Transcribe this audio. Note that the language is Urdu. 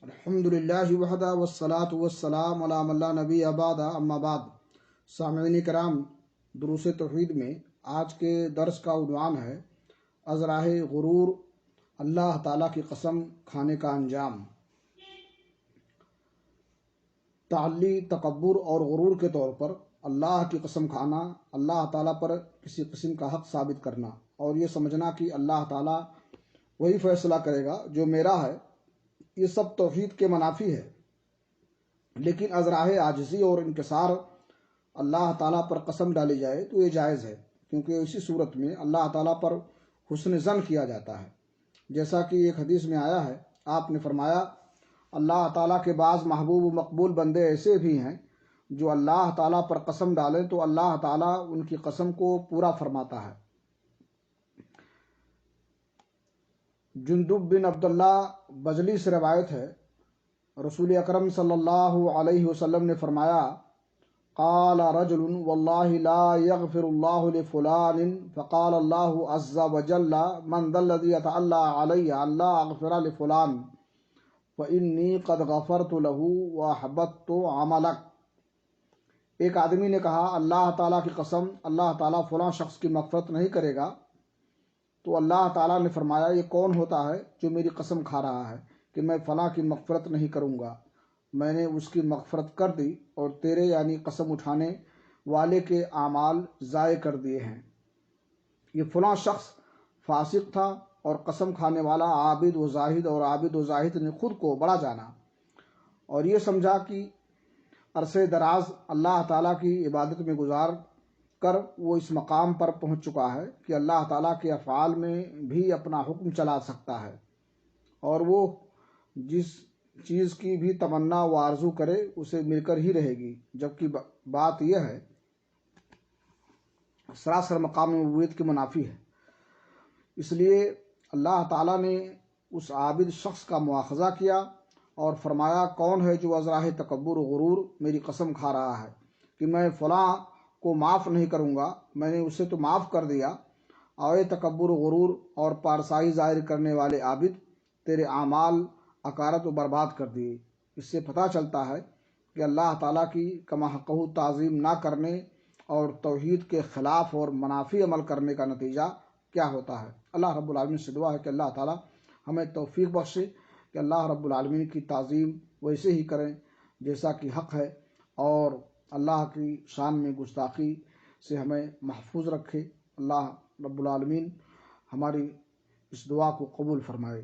الحمدللہ وحدہ والصلاة والسلام علی من لا نبی بعد اما بعد۔ سامعین کرام، دروس توحید میں آج کے درس کا عنوان ہے ازراہ غرور، اللہ تعالیٰ کی قسم کھانے کا انجام۔ تعلی، تکبر اور غرور کے طور پر اللہ کی قسم کھانا، اللہ تعالیٰ پر کسی قسم کا حق ثابت کرنا اور یہ سمجھنا کہ اللہ تعالیٰ وہی فیصلہ کرے گا جو میرا ہے، یہ سب توحید کے منافی ہے۔ لیکن ازراہ عاجزی اور انکسار اللہ تعالیٰ پر قسم ڈالی جائے تو یہ جائز ہے، کیونکہ اسی صورت میں اللہ تعالیٰ پر حسن ظن کیا جاتا ہے۔ جیسا کہ ایک حدیث میں آیا ہے، آپ نے فرمایا اللہ تعالیٰ کے بعض محبوب و مقبول بندے ایسے بھی ہیں جو اللہ تعالیٰ پر قسم ڈالیں تو اللہ تعالیٰ ان کی قسم کو پورا فرماتا ہے۔ جندب بن عبداللہ بجلی سے روایت ہے، رسول اکرم صلی اللہ علیہ وسلم نے فرمایا قال رجل واللہ لا یغفر اللہ لفلان فقال اللہ عز وجل من ذا الذی یتعلی علی الا اغفر لفلان فانی قد غفرت له واحبطت عملک۔ ایک آدمی نے کہا اللہ تعالیٰ کی قسم، اللہ تعالیٰ فلاں شخص کی مغفرت نہیں کرے گا۔ تو اللہ تعالیٰ نے فرمایا یہ کون ہوتا ہے جو میری قسم کھا رہا ہے کہ میں فلاں کی مغفرت نہیں کروں گا، میں نے اس کی مغفرت کر دی اور تیرے یعنی قسم اٹھانے والے کے اعمال ضائع کر دیے ہیں۔ یہ فلاں شخص فاسق تھا اور قسم کھانے والا عابد و زاہد، اور عابد و زاہد نے خود کو بڑا جانا اور یہ سمجھا کہ عرصے دراز اللہ تعالیٰ کی عبادت میں گزار کر وہ اس مقام پر پہنچ چکا ہے کہ اللہ تعالیٰ کے افعال میں بھی اپنا حکم چلا سکتا ہے، اور وہ جس چیز کی بھی تمنا و آرزو کرے اسے مل کر ہی رہے گی، جبکہ بات یہ ہے سراسر مقام نبوت کے منافی ہے۔ اس لیے اللہ تعالیٰ نے اس عابد شخص کا مواخذہ کیا اور فرمایا کون ہے جو ازراہ تکبر و غرور میری قسم کھا رہا ہے کہ میں فلاں کو معاف نہیں کروں گا، میں نے اسے تو معاف کر دیا، اور تکبر و غرور اور پارسائی ظاہر کرنے والے عابد تیرے اعمال اکارت و برباد کر دیے۔ اس سے پتہ چلتا ہے کہ اللہ تعالیٰ کی کما حقہ تعظیم نہ کرنے اور توحید کے خلاف اور منافی عمل کرنے کا نتیجہ کیا ہوتا ہے۔ اللہ رب العالمین سے دعا ہے کہ اللہ تعالیٰ ہمیں توفیق بخشے کہ اللہ رب العالمین کی تعظیم ویسے ہی کریں جیسا کہ حق ہے، اور اللہ کی شان میں گستاخی سے ہمیں محفوظ رکھے۔ اللہ رب العالمین ہماری اس دعا کو قبول فرمائے۔